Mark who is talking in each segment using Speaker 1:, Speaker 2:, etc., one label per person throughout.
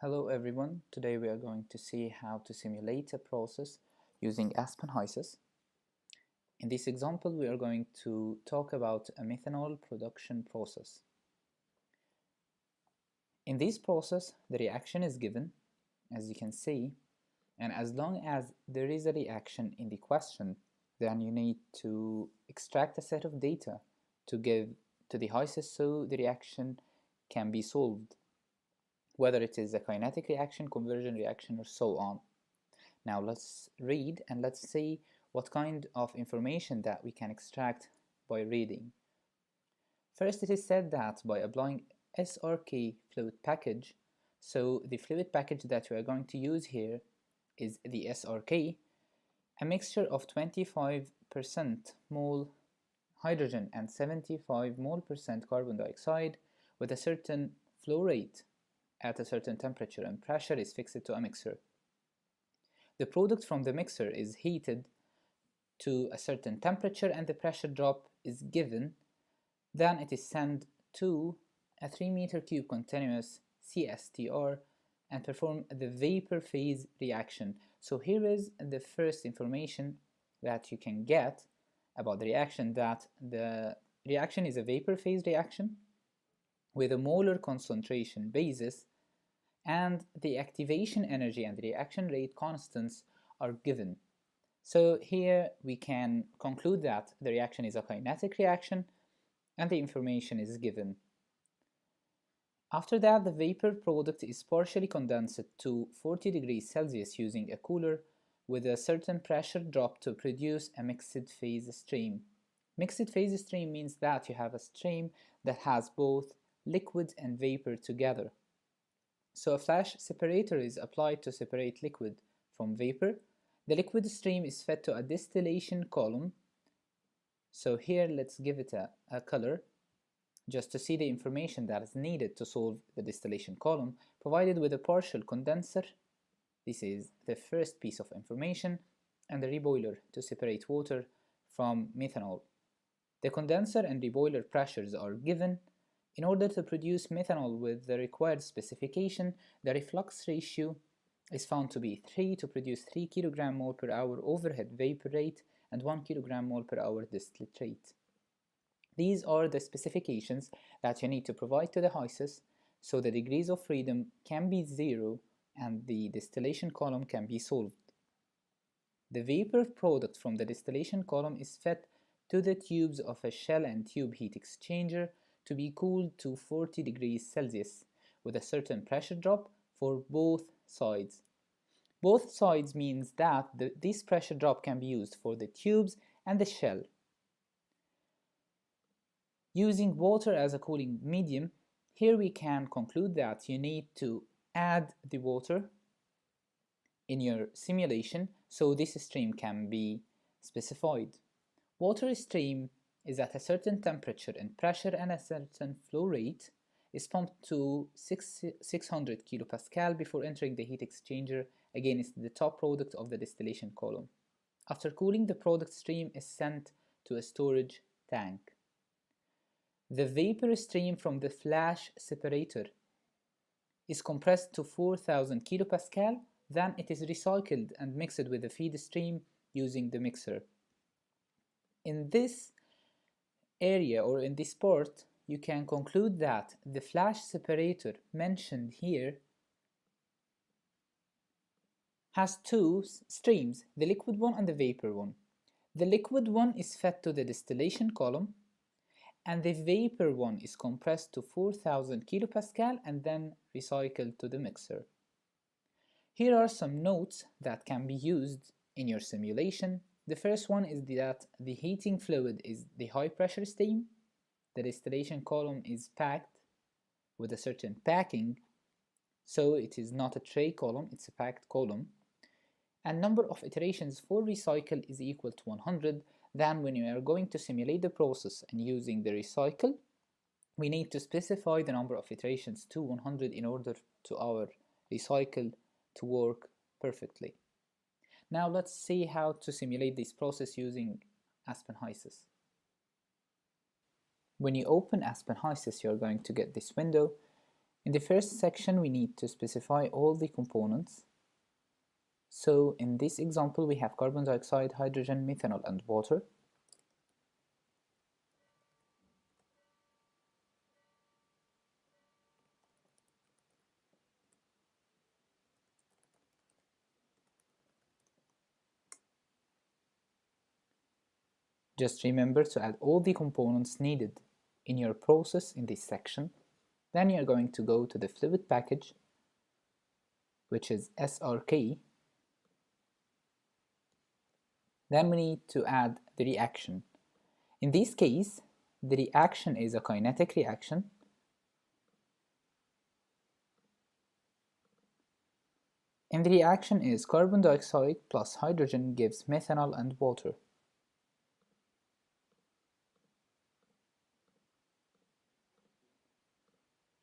Speaker 1: Hello everyone, today we are going to see how to simulate a process using HYSYS. In this example we are going to talk about a methanol production process. In this process the reaction is given, as you can see, and as long as there is a reaction in the question, then you need to extract a set of data to give to the HYSYS so the reaction can be solved, whether it is a kinetic reaction, conversion reaction, or so on. Now let's read and let's see what kind of information that we can extract by reading. First, it is said that by applying SRK fluid package, so the fluid package that we are going to use here is the SRK, a mixture of 25% mole hydrogen and 75 mole% carbon dioxide with a certain flow rate at a certain temperature and pressure is fixed to a mixer. The product from the mixer is heated to a certain temperature and the pressure drop is given. Then it is sent to a 3 meter cube continuous CSTR and perform the vapor phase reaction. So here is the first information that you can get about the reaction, that the reaction is a vapor phase reaction with a molar concentration basis, and the activation energy and the reaction rate constants are given. So here we can conclude that the reaction is a kinetic reaction and the information is given. After that, the vapor product is partially condensed to 40 degrees Celsius using a cooler with a certain pressure drop to produce a mixed phase stream. Mixed phase stream means that you have a stream that has both liquid and vapor together. So a flash separator is applied to separate liquid from vapor. The liquid stream is fed to a distillation column. So here let's give it a color just to see the information that is needed to solve the distillation column, provided with a partial condenser. This is the first piece of information, and the reboiler to separate water from methanol. The condenser and reboiler pressures are given. In order to produce methanol with the required specification, the reflux ratio is found to be 3 to produce 3 kg mole per hour overhead vapor rate and 1 kg mole per hour distillate rate. These are the specifications that you need to provide to the HYSYS so the degrees of freedom can be 0 and the distillation column can be solved. The vapor product from the distillation column is fed to the tubes of a shell and tube heat exchanger to be cooled to 40 degrees Celsius with a certain pressure drop for both sides. Both sides means that this pressure drop can be used for the tubes and the shell. Using water as a cooling medium, here we can conclude that you need to add the water in your simulation so this stream can be specified. Water stream is at a certain temperature and pressure and a certain flow rate, is pumped to 600 kilopascal before entering the heat exchanger against the top product of the distillation column. After cooling, the product stream is sent to a storage tank. The vapor stream from the flash separator is compressed to 4000 kilopascal, then it is recycled and mixed with the feed stream using the mixer. In this area, or in this part, you can conclude that the flash separator mentioned here has two streams, the liquid one and the vapor one. The liquid one is fed to the distillation column and the vapor one is compressed to 4000 kilopascal and then recycled to the mixer. Here are some notes that can be used in your simulation. The first one is that the heating fluid is the high pressure steam. The distillation column is packed with a certain packing, so it is not a tray column, it's a packed column. And number of iterations for recycle is equal to 100. Then when you are going to simulate the process and using the recycle, we need to specify the number of iterations to 100 in order to our recycle to work perfectly. Now let's see how to simulate this process using HYSYS. When you open HYSYS, you're going to get this window In the first section, we need to specify all the components. So in this example, we have carbon dioxide, hydrogen, methanol, and water. Just remember to add all the components needed in your process in this section. Then you're going to go to the fluid package, which is SRK. Then we need to add the reaction. In this case, the reaction is a kinetic reaction. And the reaction is carbon dioxide plus hydrogen gives methanol and water.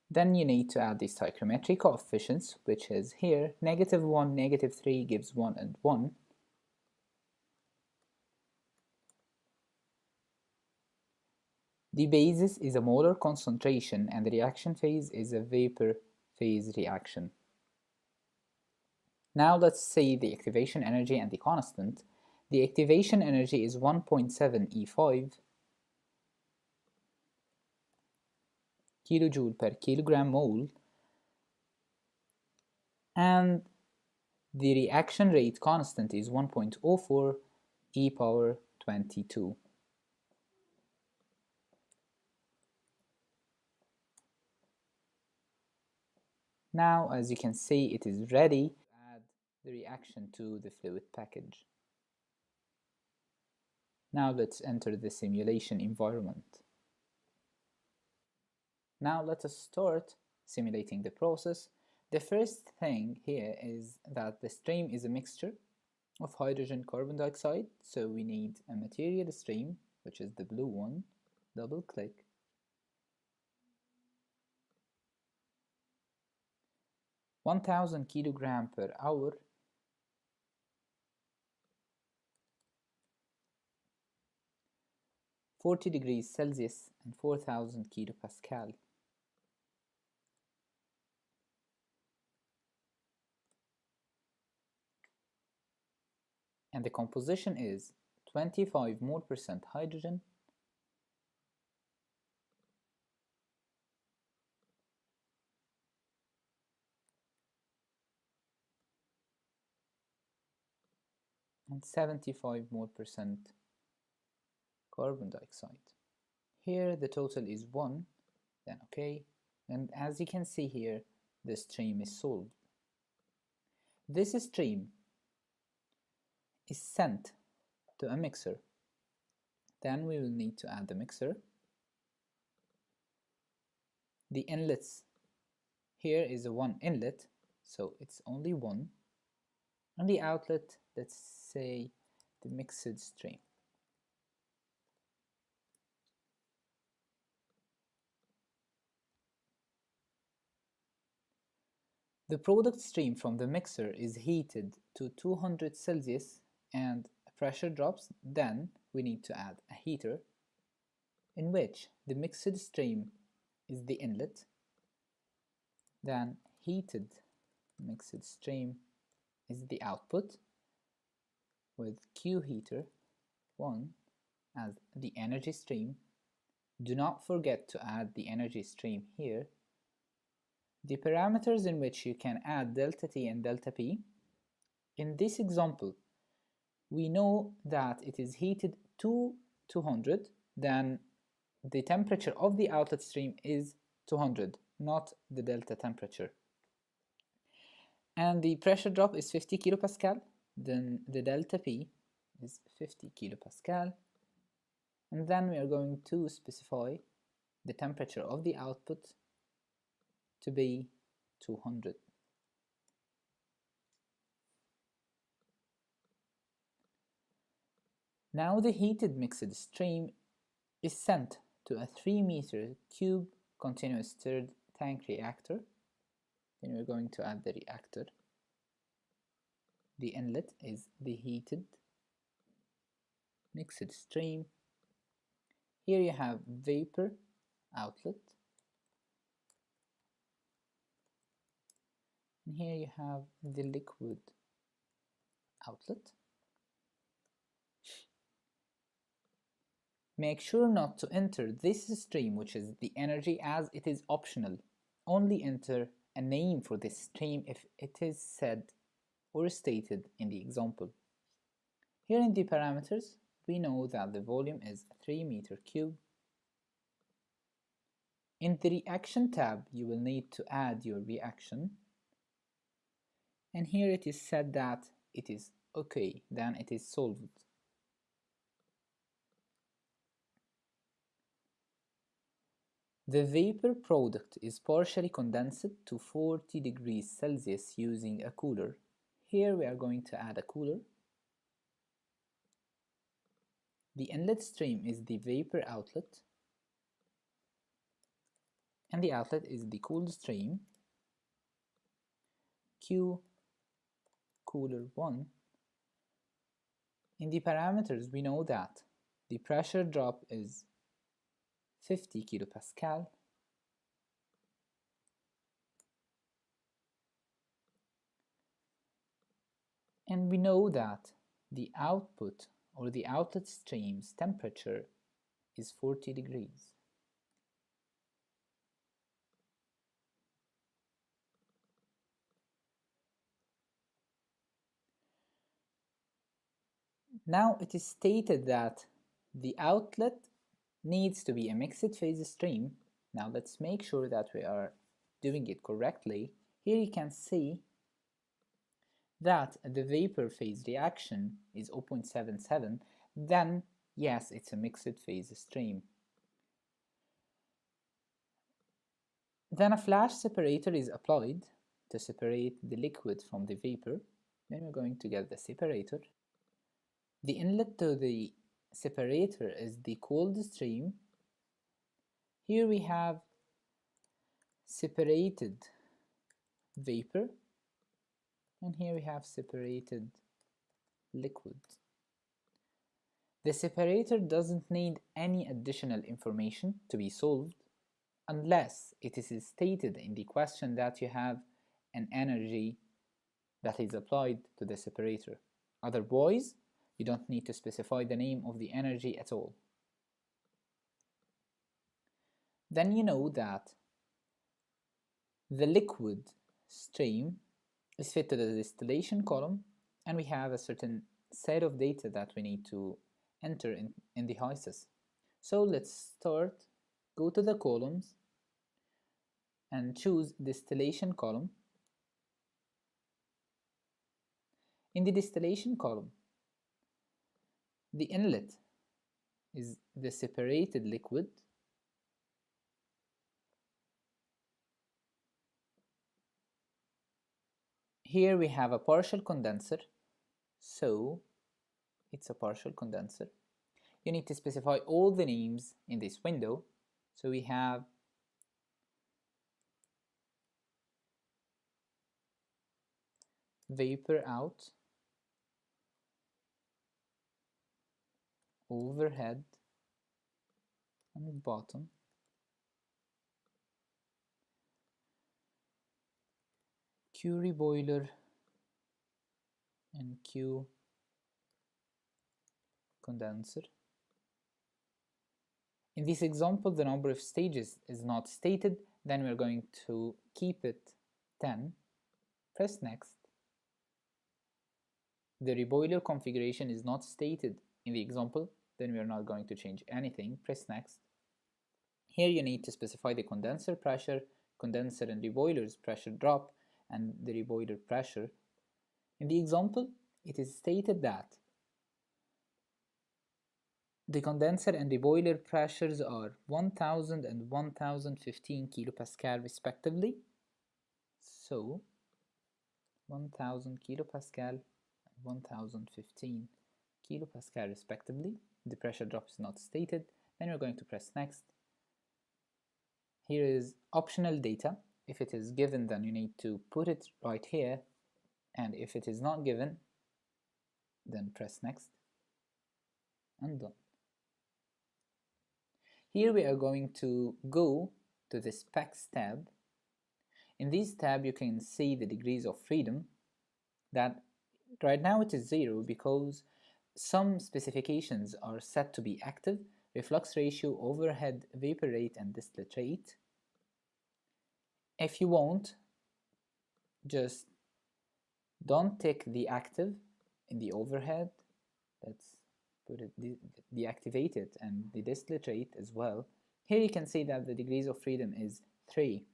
Speaker 1: Then you need to add the stoichiometric coefficients, which is here -1, -3 gives 1 and 1. The basis is a molar concentration and the reaction phase is a vapor phase reaction. Now let's see the activation energy and the constant. The activation energy is 1.7 E5 kilojoule per kilogram mole, and the reaction rate constant is 1.04 e power 22. Now, as you can see, it is ready to add the reaction to the fluid package. Now let's enter the simulation environment. Now let us start simulating the process. The first thing here is that the stream is a mixture of hydrogen carbon dioxide, so we need a material stream, which is the blue one. Double click. (1000 kilogram per hour) 40 degrees Celsius and 4000 kilopascal. And the composition is 25 mole% hydrogen, and 75 mole% carbon dioxide. Here the total is 1, then OK, and as you can see here, the stream is solved. This stream is sent to a mixer. Then we will need to add the mixer. The inlets, here is a 1 inlet, so it's only 1. And the outlet, let's say the mixed stream. The product stream from the mixer is heated to 200 Celsius and pressure drops. Then we need to add a heater in which the mixed stream is the inlet, then heated mixed stream is the output, with Q heater 1 as the energy stream. Do not forget to add the energy stream here. The parameters in which you can add delta T and delta P. In this example, we know that it is heated to 200, then the temperature of the outlet stream is 200, not the delta temperature. And the pressure drop is 50 kilopascal, then the delta P is 50 kilopascal. And then we are going to specify the temperature of the output to be 200. Now the heated mixed stream is sent to a 3-meter cube continuous stirred tank reactor. Then we're going to add the reactor. The inlet is the heated mixed stream. Here you have vapor outlet. And here you have the liquid outlet. Make sure not to enter this stream, which is the energy, as it is optional. Only enter a name for this stream if it is said or stated in the example. Here in the parameters, we know that the volume is 3 meter cube. In the reaction tab, you will need to add your reaction. And here it is said that it is okay, then it is solved. The vapor product is partially condensed to 40 degrees Celsius using a cooler. Here we are going to add a cooler. The inlet stream is the vapor outlet, and the outlet is the cooled stream. Q cooler 1. In the parameters, we know that the pressure drop is 50 kilopascal. And we know that the output or the outlet stream's temperature is 40 degrees. Now it is stated that the outlet needs to be a mixed phase stream. Now let's make sure that we are doing it correctly. Here you can see that the vapor phase reaction is 0.77, then yes, it's a mixed phase stream. Then a flash separator is applied to separate the liquid from the vapor. Then we're going to get the separator. The inlet to the separator is the cold stream. Here we have separated vapor, and here we have separated liquid. The separator doesn't need any additional information to be solved unless it is stated in the question that you have an energy that is applied to the separator. Otherwise, you don't need to specify the name of the energy at all. Then you know that the liquid stream is fed to the distillation column, and we have a certain set of data that we need to enter in the HYSYS. So let's start, go to the columns and choose distillation column. In the distillation column, the inlet is the separated liquid. Here we have a partial condenser, so it's a partial condenser. You need to specify all the names in this window. So we have vapor out, overhead, and bottom. Q reboiler and Q condenser. In this example, the number of stages is not stated, then we're going to keep it 10. Press next. The reboiler configuration is not stated in the example, then we are not going to change anything. Press next. Here you need to specify the condenser pressure, condenser and reboiler's pressure drop, and the reboiler pressure. In the example, it is stated that the condenser and reboiler pressures are 1000 and 1015 kilopascal respectively. So 1000 kilopascal and 1015 kilopascal respectively. The pressure drop is not stated. Then we're going to press next. Here is optional data. If it is given, then you need to put it right here, and if it is not given, then press next and done. Here we are going to go to the specs tab. In this tab you can see the degrees of freedom. That right now it is 0 because some specifications are set to be active: reflux ratio, overhead vapor rate, and distillate rate. If you want, just don't tick the active in the overhead. Let's put it deactivate it, and the distillate rate as well. Here you can see that the degrees of freedom is 3.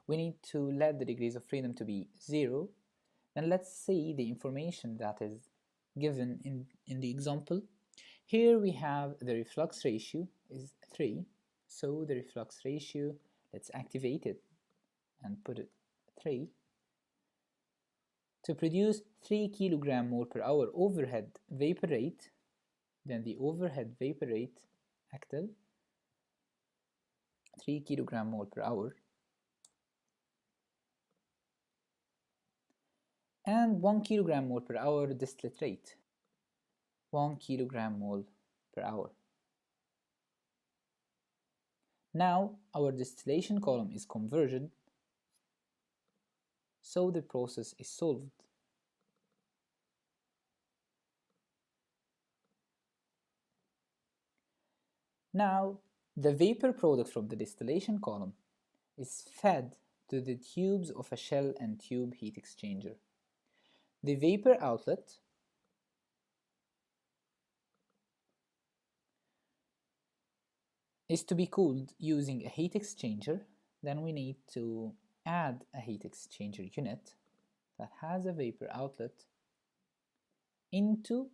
Speaker 1: We need to let the degrees of freedom to be 0. And let's see the information that is given in the example. Here we have the reflux ratio is 3. So the reflux ratio, let's activate it and put it 3. To produce 3 kilogram mole per hour overhead vapor rate, then the overhead vapor rate active 3 kilogram mole per hour, and 1 kilogram mole per hour distillate rate, 1 kilogram mole per hour. Now our distillation column is converged, so the process is solved. Now the vapor product from the distillation column is fed to the tubes of a shell and tube heat exchanger. The vapor outlet is to be cooled using a heat exchanger. Then we need to add a heat exchanger unit that has a vapor outlet into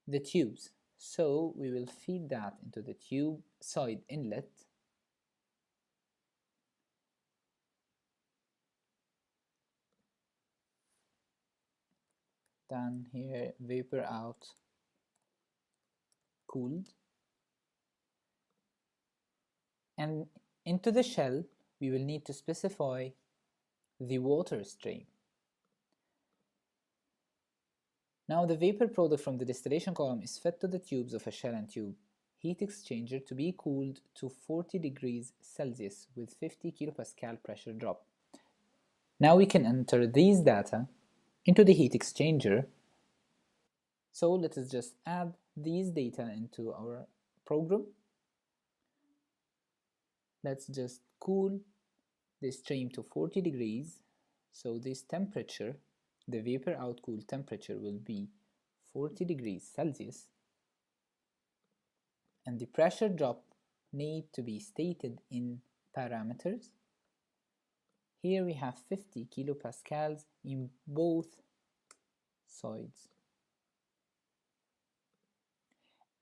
Speaker 1: the tubes. So we will feed that into the tube side inlet. Then here vapor out cooled, and into the shell we will need to specify the water stream. Now the vapor product from the distillation column is fed to the tubes of a shell and tube heat exchanger to be cooled to 40 degrees Celsius with 50 kilopascal pressure drop. Now we can enter these data into the heat exchanger. So let us just add these data into our program. Let's just cool the stream to 40 degrees. So this temperature, the vapor out cool temperature, will be 40 degrees Celsius, and the pressure drop need to be stated in parameters. Here we have 50 kilopascals in both sides.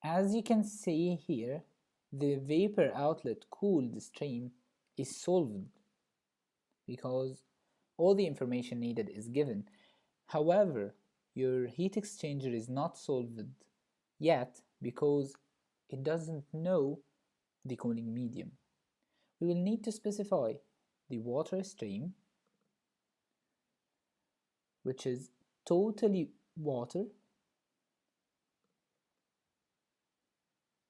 Speaker 1: As you can see here, the vapor outlet cooled stream is solved because all the information needed is given. However, your heat exchanger is not solved yet because it doesn't know the cooling medium. We will need to specify the water stream, which is totally water,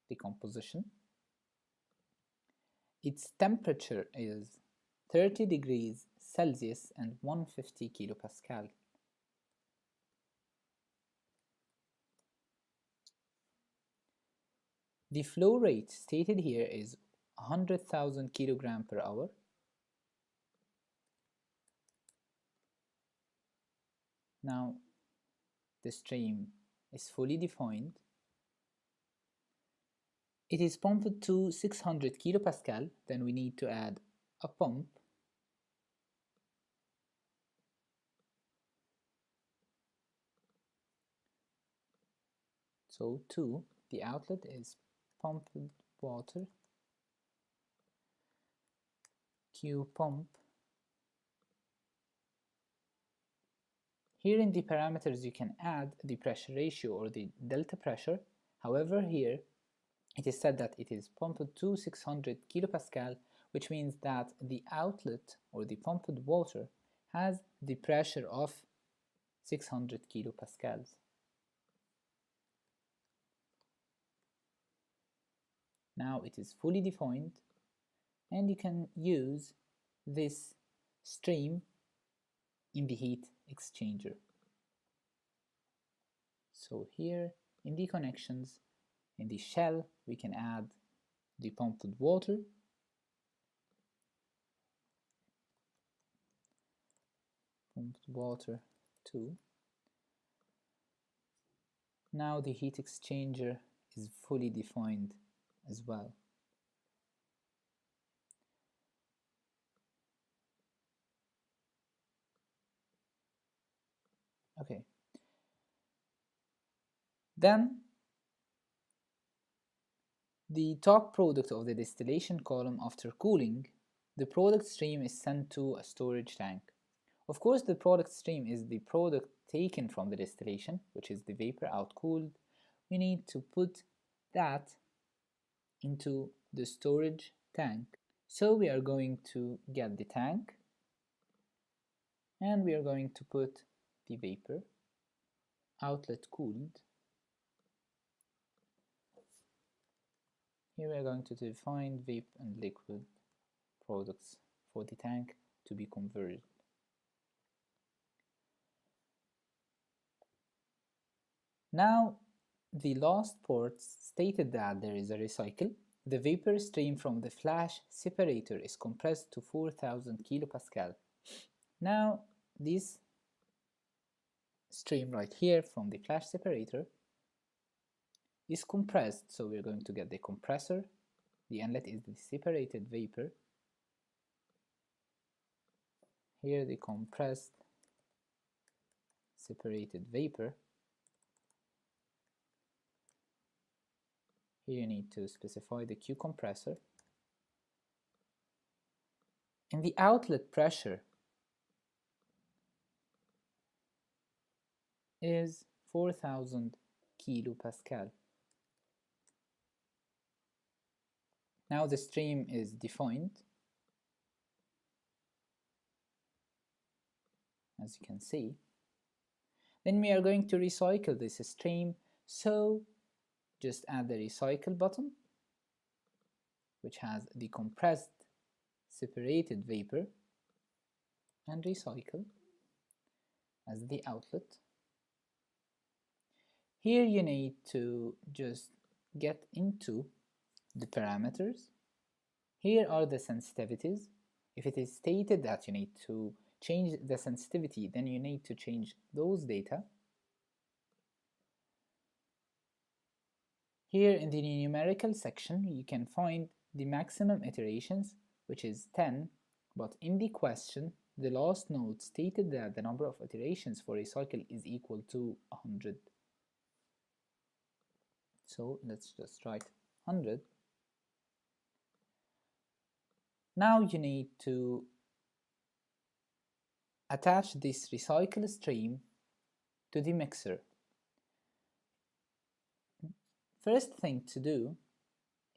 Speaker 1: the composition. Its temperature is 30 degrees Celsius and 150 kilopascal. The flow rate stated here is 100,000 kilogram per hour. Now the stream is fully defined. It is pumped to 600 kilopascal. Then we need to add a pump. So 2, the outlet is pumped water, Q pump. Here in the parameters you can add the pressure ratio or the delta pressure. However, here it is said that it is pumped to 600 kilopascal, which means that the outlet or the pumped water has the pressure of 600 kilopascals. Now it is fully defined, and you can use this stream in the heat exchanger. So here in the connections, in the shell, we can add the pumped water, pumped water 2. Now the heat exchanger is fully defined as well. Okay. Then the top product of the distillation column after cooling, the product stream is sent to a storage tank. Of course, the product stream is the product taken from the distillation, which is the vapor outcooled. We need to put that into the storage tank. So we are going to get the tank and we are going to put the vapor outlet cooled. Here we are going to define vape and liquid products for the tank to be converted. Now, the last port stated that there is a recycle. The vapor stream from the flash separator is compressed to 4000 kilopascal. Now, this stream right here from the flash separator is compressed, so we're going to get the compressor. The inlet is the separated vapor. Here the compressed separated vapor. Here you need to specify the Q compressor. And the outlet pressure is 4000 kilopascal. Now the stream is defined, as you can see. Then we are going to recycle this stream, so just add the recycle button, which has the compressed separated vapor, and recycle as the outlet. Here you need to just get into the parameters. Here are the sensitivities. If it is stated that you need to change the sensitivity, then you need to change those data. Here in the numerical section, you can find the maximum iterations, which is 10, but in the question, the last note stated that the number of iterations for a cycle is equal to 100. So let's just write 100. Now you need to attach this recycle stream to the mixer. First thing to do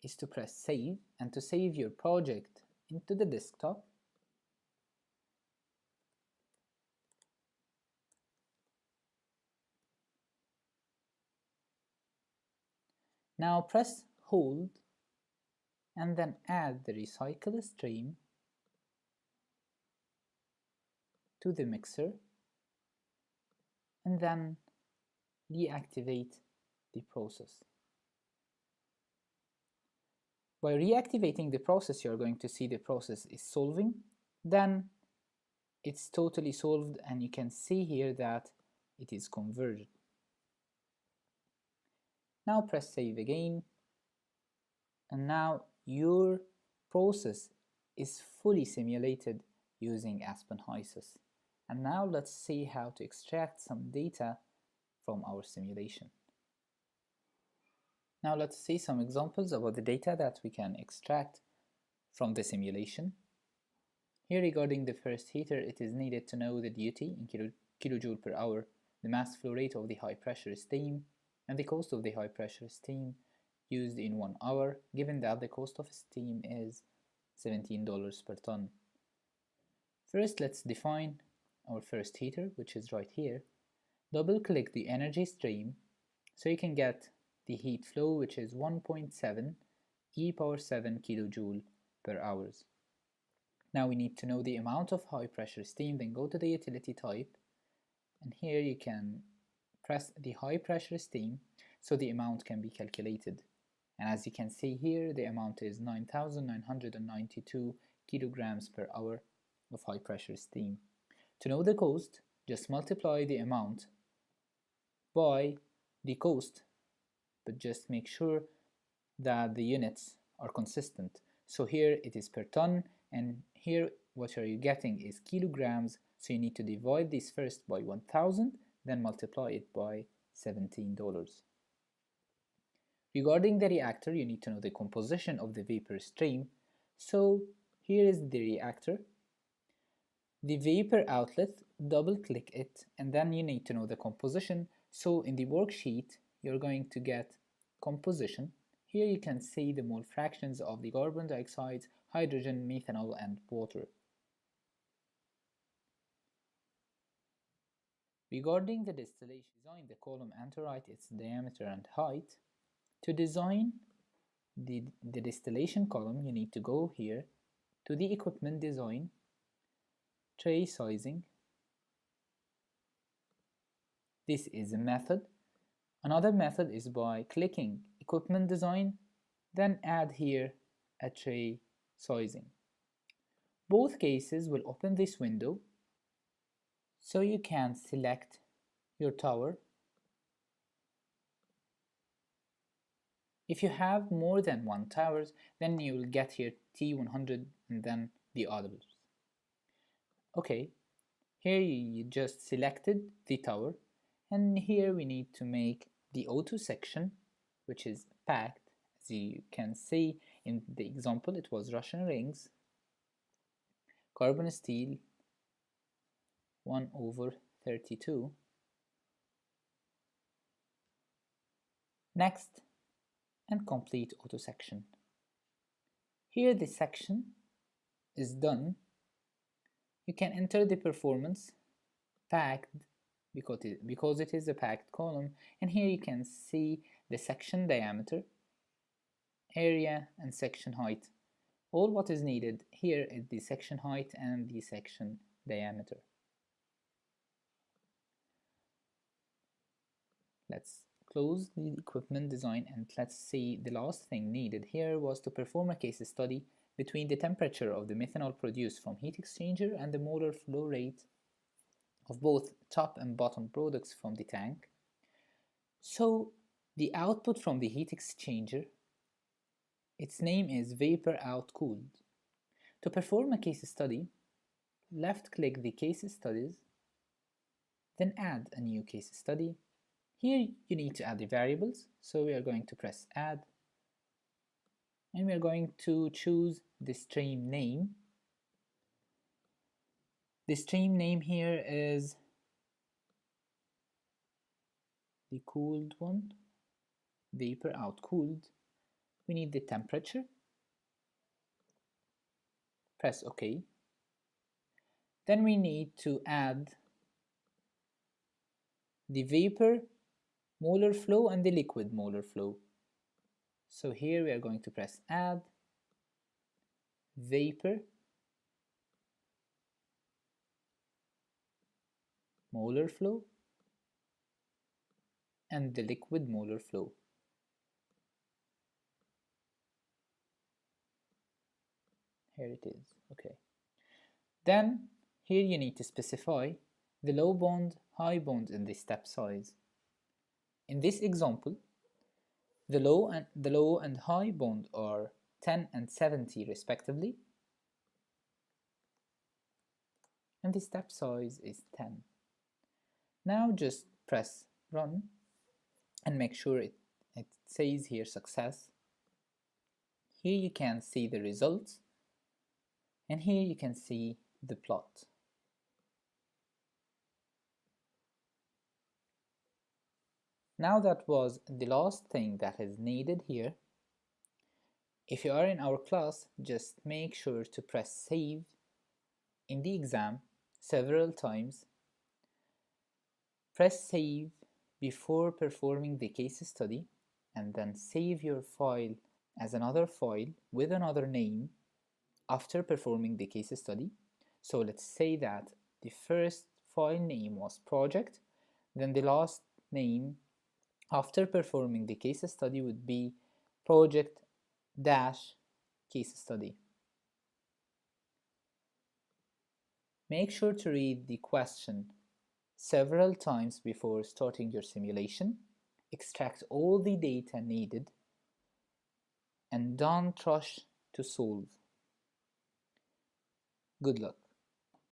Speaker 1: is to press save and to save your project into the desktop. Now press hold and then add the recycle stream to the mixer and then reactivate the process. By reactivating the process, you're going to see the process is solving. Then it's totally solved and you can see here that it is converged. Now press save again, and now your process is fully simulated using Aspen HYSYS. And now let's see how to extract some data from our simulation. Now let's see some examples about the data that we can extract from the simulation. Here regarding the first heater, it is needed to know the duty in kilojoule per hour, the mass flow rate of the high pressure steam, and the cost of the high pressure steam used in 1 hour, given that the cost of steam is $17 per ton. First, let's define our first heater, which is right here. Double click the energy stream so you can get the heat flow, which is 1.7 e power 7 kilojoule per hour. Now we need to know the amount of high pressure steam, then go to the utility type, and here you can press the high pressure steam so the amount can be calculated. And as you can see here, the amount is 9,992 kilograms per hour of high pressure steam. To know the cost, just multiply the amount by the cost, but just make sure that the units are consistent. So here it is per ton, and here what are you getting is kilograms, so you need to divide this first by 1000, then multiply it by $17. Regarding the reactor, you need to know the composition of the vapor stream. So here is the reactor. The vapor outlet, double click it, and then you need to know the composition. So in the worksheet, you're going to get composition. Here you can see the mole fractions of the carbon dioxide, hydrogen, methanol, and water. Regarding the distillation, design the column and to write its diameter and height. To design the distillation column, you need to go here to the equipment design, tray sizing. This is a method. Another method is by clicking equipment design, then add here a tray sizing. Both cases will open this window, so you can select your tower. If you have more than one towers, then you will get here T100 and then the others. Okay, here you just selected the tower, and here we need to make the O2 section, which is packed. As you can see in the example, it was Russian rings, carbon steel 1/32. Next, and complete auto section. Here the section is done. You can enter the performance packed because it is a packed column, and here you can see the section diameter, area, and section height. All what is needed here is the section height and the section diameter. Let's close the equipment design, and let's see the last thing needed here was to perform a case study between the temperature of the methanol produced from heat exchanger and the molar flow rate of both top and bottom products from the tank. So the output from the heat exchanger, its name is vapor out cooled. To perform a case study, left click the case studies, then add a new case study. Here you need to add the variables, so we are going to press add, and we are going to choose the stream name. The stream name here is the cooled one, vapor out cooled. We need the temperature. Press OK. Then we need to add the vapor molar flow and the liquid molar flow. So here we are going to press add vapor molar flow and the liquid molar flow. Here it is. Okay. Then here you need to specify the low bond, high bond, and the step size. In this example, the low and high bond are 10 and 70 respectively, and the step size is 10. Now just press run and make sure it says here success. Here you can see the results, and here you can see the plot. Now that was the last thing that is needed here. If you are in our class, just make sure to press save in the exam several times. Press save before performing the case study, and then save your file as another file with another name. after performing the case study. So let's say that the first file name was project, then the last name after performing the case study would be project dash case study. Make sure to read the question several times before starting your simulation. Extract all the data needed and don't rush to solve. Good luck.